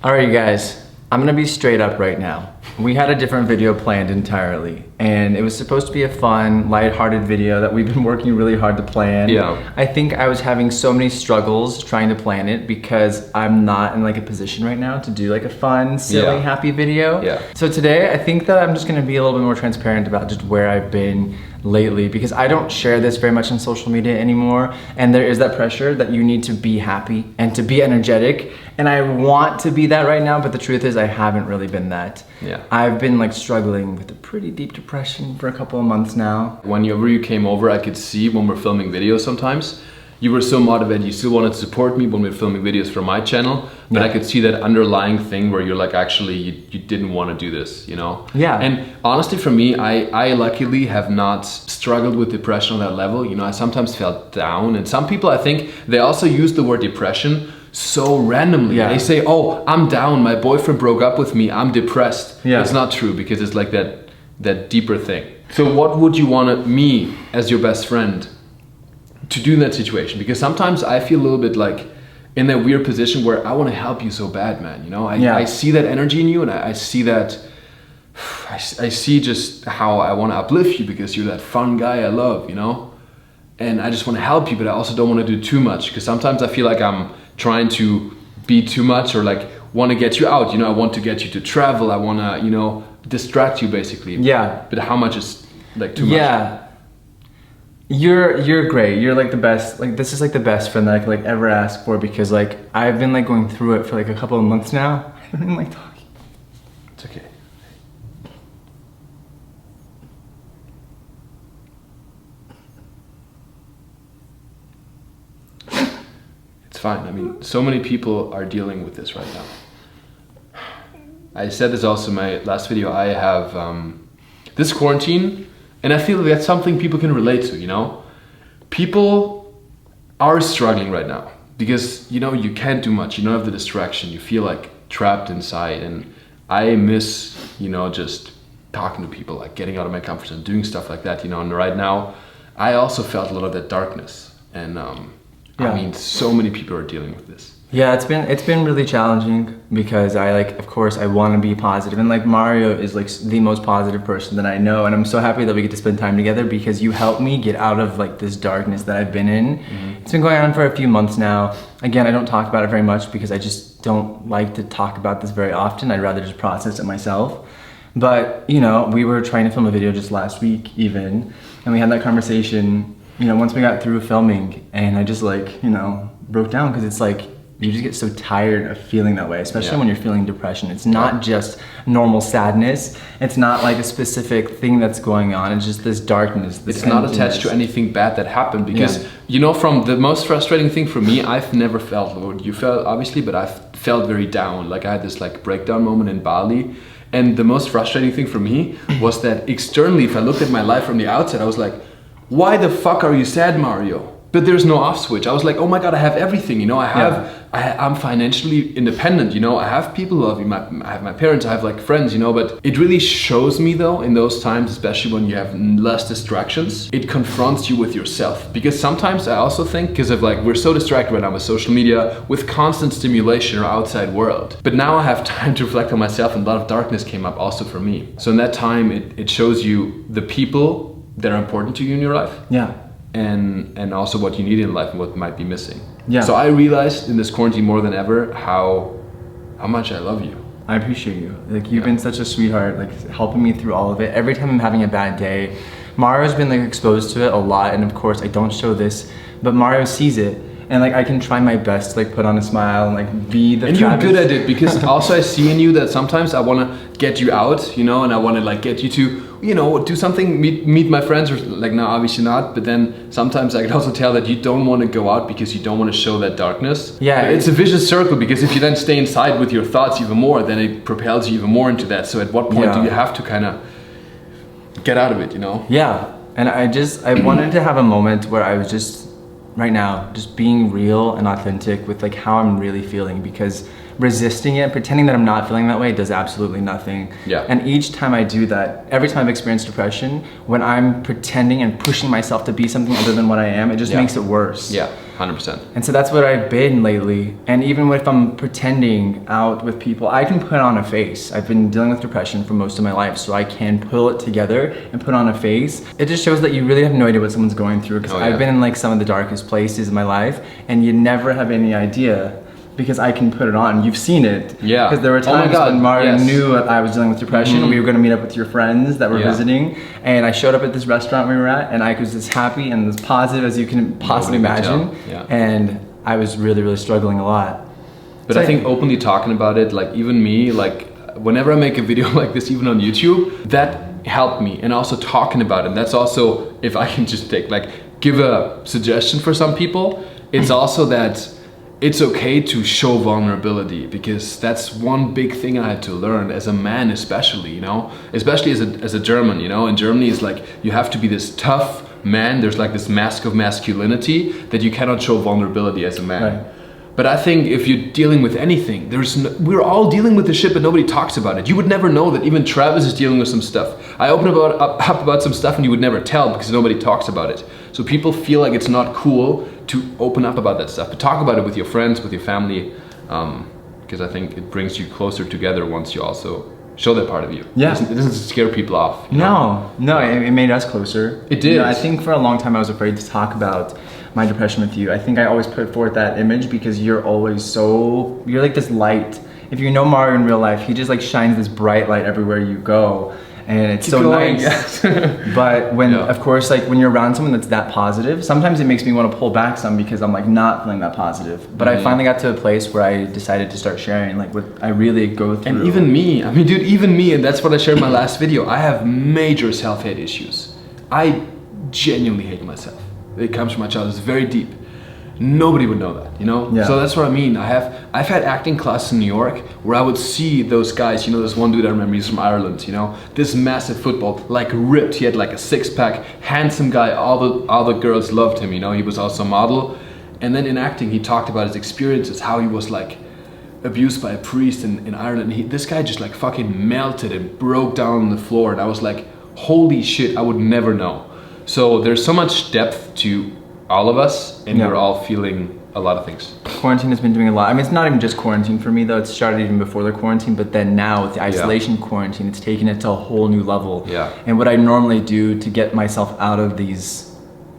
All right, you guys, I'm gonna be straight up right now. We had a different video planned entirely, and it was supposed to be a fun, lighthearted video that we've been working really hard to plan. Yeah. I think I was having so many struggles trying to plan it because I'm not in like a position right now to do like a fun, silly, happy video. Yeah. So today, I think that I'm just gonna be a little bit more transparent about just where I've been lately, because I don't share this very much on social media anymore, and there is that pressure that you need to be happy and to be energetic, and I want to be that right now, but the truth is I haven't really been that. Yeah. I've been like struggling with a pretty deep depression for a couple of months now. Whenever you came over, I could see when we're filming videos sometimes, you were so motivated, you still wanted to support me when we were filming videos for my channel, but I could see that underlying thing where you're like, actually, you didn't want to do this, you know? Yeah. And honestly, for me, I luckily have not struggled with depression on that level. You know, I sometimes felt down, and some people, I think, they also use the word depression so randomly. Yeah. They say, oh, I'm down, my boyfriend broke up with me, I'm depressed. Yeah. It's not true, because it's like that deeper thing. So what would you want me, as your best friend, to do in that situation? Because sometimes I feel a little bit like in that weird position where I want to help you so bad, man. You know, I see that energy in you, and I see that, I see just how I want to uplift you because you're that fun guy I love, you know? And I just want to help you, but I also don't want to do too much, because sometimes I feel like I'm trying to be too much, or like want to get you out, you know, I want to get you to travel, I want to, you know, distract you basically. Yeah. But how much is like too much? Yeah. You're great. You're like the best. Like, this is like the best friend that I could like ever ask for, because like I've been like going through it for like a couple of months now. I don't even like talking. It's okay. It's fine. I mean, so many people are dealing with this right now. I said this also in my last video. I have this quarantine, and I feel that's something people can relate to, you know? People are struggling right now because, you know, you can't do much. You don't have the distraction. You feel like trapped inside, and I miss, you know, just talking to people, like getting out of my comfort zone, doing stuff like that, you know? And right now, I also felt a lot of that darkness, and I mean, so many people are dealing with this. Yeah, it's been really challenging because I like, of course, I want to be positive, and like Mario is like the most positive person that I know, and I'm so happy that we get to spend time together because you helped me get out of like this darkness that I've been in. It's been going on for a few months now. Again, I don't talk about it very much because I just don't like to talk about this very often. I'd rather just process it myself. But, you know, we were trying to film a video just last week even, and we had that conversation, you know, once we got through filming, and I just like, you know, broke down because it's like, you just get so tired of feeling that way, especially when you're feeling depression. It's not just normal sadness. It's not like a specific thing that's going on. It's just this darkness. This it's not attached to anything bad that happened, because, you know, from the most frustrating thing for me, I've never felt, Lord, you felt obviously, but I've felt very down. Like I had this like breakdown moment in Bali. And the most frustrating thing for me was that externally, if I looked at my life from the outside, I was like, why the fuck are you sad, Mario? But there's no off switch. I was like, oh my God, I have everything, you know, I'm financially independent, you know, I have people who love me, I have my parents, I have like friends, you know, but it really shows me though, in those times, especially when you have less distractions, it confronts you with yourself. Because sometimes I also think, because of like, we're so distracted right now with social media, with constant stimulation in our outside world. But now I have time to reflect on myself, and a lot of darkness came up also for me. So in that time, it shows you the people that are important to you in your life. Yeah. And also what you need in life and what might be missing. Yeah. So I realized in this quarantine more than ever how much I love you. I appreciate you. Like, you've been such a sweetheart, like helping me through all of it. Every time I'm having a bad day, Mario's been like exposed to it a lot, and of course I don't show this, but Mario sees it. And like I can try my best to like put on a smile and like be the And you're good at it, because also I see in you that sometimes I want to get you out, you know, and I want to like get you to, you know, do something, meet my friends, or like, now obviously not, but then sometimes I can also tell that you don't want to go out because you don't want to show that darkness. Yeah. But it's a vicious circle, because if you then stay inside with your thoughts even more, then it propels you even more into that. So at what point do you have to kind of get out of it, you know? Yeah. And I wanted to have a moment where I was just, right now, just being real and authentic with like how I'm really feeling, because resisting it, pretending that I'm not feeling that way, does absolutely nothing. Yeah. And each time I do that, every time I've experienced depression, when I'm pretending and pushing myself to be something other than what I am, it just makes it worse. Yeah. 100%. And so that's what I've been lately. And even if I'm pretending out with people, I can put on a face. I've been dealing with depression for most of my life, so I can pull it together and put on a face. It just shows that you really have no idea what someone's going through, because I've been in like some of the darkest places in my life, and you never have any idea, because I can put it on. You've seen it. Yeah. Because there were times when Mario knew I was dealing with depression. Mm-hmm. We were going to meet up with your friends that were visiting, and I showed up at this restaurant we were at, and I was as happy and as positive as you can possibly imagine. Yeah. And I was really, really struggling a lot. But so I think openly talking about it, like even me, like whenever I make a video like this, even on YouTube, that helped me. And also talking about it. That's also, if I can just give a suggestion for some people, it's also that it's okay to show vulnerability, because that's one big thing I had to learn as a man, especially, you know, especially as a German, you know. In Germany, it's like you have to be this tough man. There's like this mask of masculinity that you cannot show vulnerability as a man. Right. But I think if you're dealing with anything, we're all dealing with this shit, but nobody talks about it. You would never know that even Travis is dealing with some stuff. I open up about some stuff and you would never tell, because nobody talks about it. So people feel like it's not cool to open up about that stuff, but talk about it with your friends, with your family, because I think it brings you closer together once you also show that part of you. Yeah. It doesn't scare people off. You know? No, it made us closer. It did. You know, I think for a long time I was afraid to talk about my depression with you. I think I always put forth that image because you're like this light. If you know Mario in real life, he just like shines this bright light everywhere you go. And it's so nice. Yes. But when, of course, like when you're around someone that's that positive, sometimes it makes me want to pull back some, because I'm like not feeling that positive. But I finally got to a place where I decided to start sharing like what I really go through. And even me, I mean, dude, even me, and that's what I shared in my last video. I have major self-hate issues. I genuinely hate myself. It comes from my childhood. It's very deep. Nobody would know that, you know? Yeah. So that's what I mean. I've had acting classes in New York where I would see those guys, you know, there's one dude I remember, he's from Ireland, you know, this massive football, like ripped, he had like a six-pack, handsome guy, all the girls loved him, you know, he was also a model. And then in acting, he talked about his experiences, how he was like abused by a priest in Ireland. And this guy just like fucking melted and broke down on the floor. And I was like, holy shit, I would never know. So there's so much depth to all of us, and we're all feeling a lot of things. Quarantine has been doing a lot. I mean, it's not even just quarantine for me though. It started even before the quarantine, but then now with the isolation quarantine, it's taken it to a whole new level. Yeah. And what I normally do to get myself out of these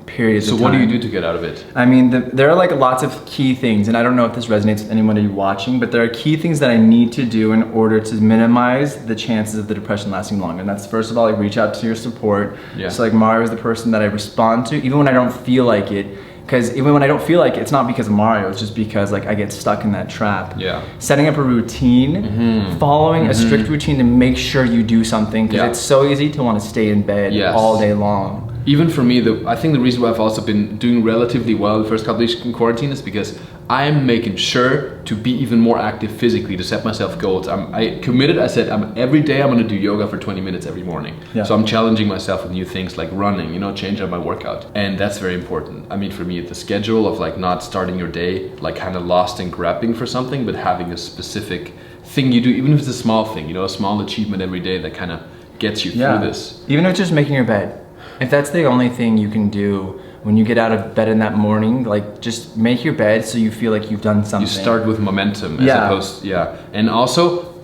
periods of time. So what do you do to get out of it? I mean, there are like lots of key things, and I don't know if this resonates with anybody watching, but there are key things that I need to do in order to minimize the chances of the depression lasting longer. And that's, first of all, like reach out to your support. Yeah. So like Mario is the person that I respond to, even when I don't feel like it. Because even when I don't feel like it, it's not because of Mario, it's just because like I get stuck in that trap. Yeah. Setting up a routine, following a strict routine to make sure you do something, because it's so easy to want to stay in bed all day long. Even for me, I think the reason why I've also been doing relatively well the first couple of weeks in quarantine is because I'm making sure to be even more active physically, to set myself goals. I committed, I said every day I'm gonna do yoga for 20 minutes every morning. Yeah. So I'm challenging myself with new things like running, you know, changing up my workout. And that's very important. I mean, for me, the schedule of like not starting your day like kind of lost and grabbing for something, but having a specific thing you do, even if it's a small thing, you know, a small achievement every day that kind of gets you through this. Even if it's just making your bed. If that's the only thing you can do when you get out of bed in that morning, like just make your bed so you feel like you've done something. You start with momentum as opposed, And also,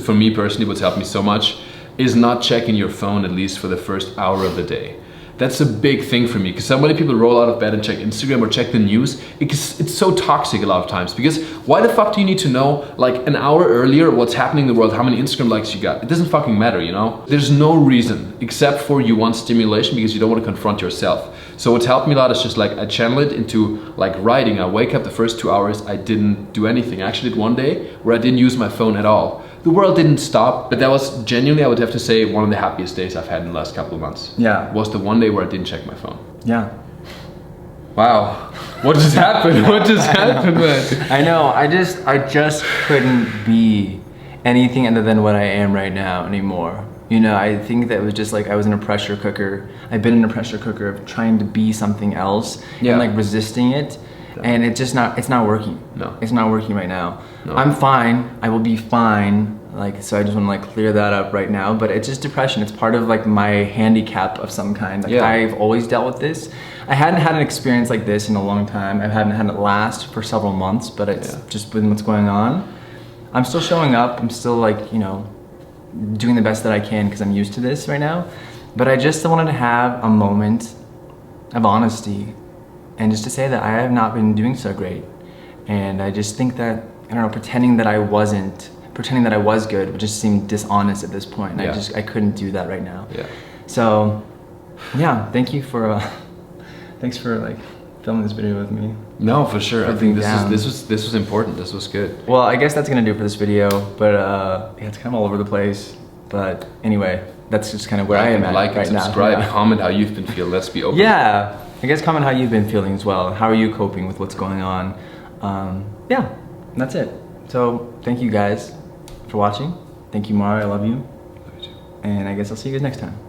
for me personally, what's helped me so much is not checking your phone at least for the first hour of the day. That's a big thing for me, because so many people roll out of bed and check Instagram or check the news. It's so toxic a lot of times, because why the fuck do you need to know like an hour earlier what's happening in the world, how many Instagram likes you got? It doesn't fucking matter, you know? There's no reason except for you want stimulation because you don't want to confront yourself. So what's helped me a lot is just like I channel it into like writing. I wake up the first 2 hours, I didn't do anything. I actually did one day where I didn't use my phone at all. The world didn't stop, but that was genuinely, I would have to say, one of the happiest days I've had in the last couple of months. Yeah. Was the one day where I didn't check my phone. Yeah. Wow. What just happened? What just happened, man? I know, I just couldn't be anything other than what I am right now anymore. You know, I think that it was just like I was in a pressure cooker. I've been in a pressure cooker of trying to be something else and like resisting it. And it's not working. No. It's not working right now. No. I'm fine. I will be fine. Like, so I just want to like clear that up right now. But it's just depression. It's part of like my handicap of some kind. Like, I've always dealt with this. I hadn't had an experience like this in a long time. I hadn't had it last for several months, but it's just been what's going on. I'm still showing up. I'm still like, you know, doing the best that I can because I'm used to this right now. But I just wanted to have a moment of honesty and just to say that I have not been doing so great. And I just think that, I don't know, pretending that I was good would just seem dishonest at this point. And I couldn't do that right now. Yeah. So, yeah, thank you for, thanks for like filming this video with me. No, for sure. I think this was important. This was good. Well, I guess that's gonna do it for this video, but yeah, it's kind of all over the place. But anyway, that's just kind of where I am at right now. Like and subscribe, comment how you've been feeling. Let's be open. Yeah, I guess comment how you've been feeling as well. How are you coping with what's going on? Yeah, that's it. So thank you guys for watching. Thank you, Mario. I love you. Love you too. And I guess I'll see you guys next time.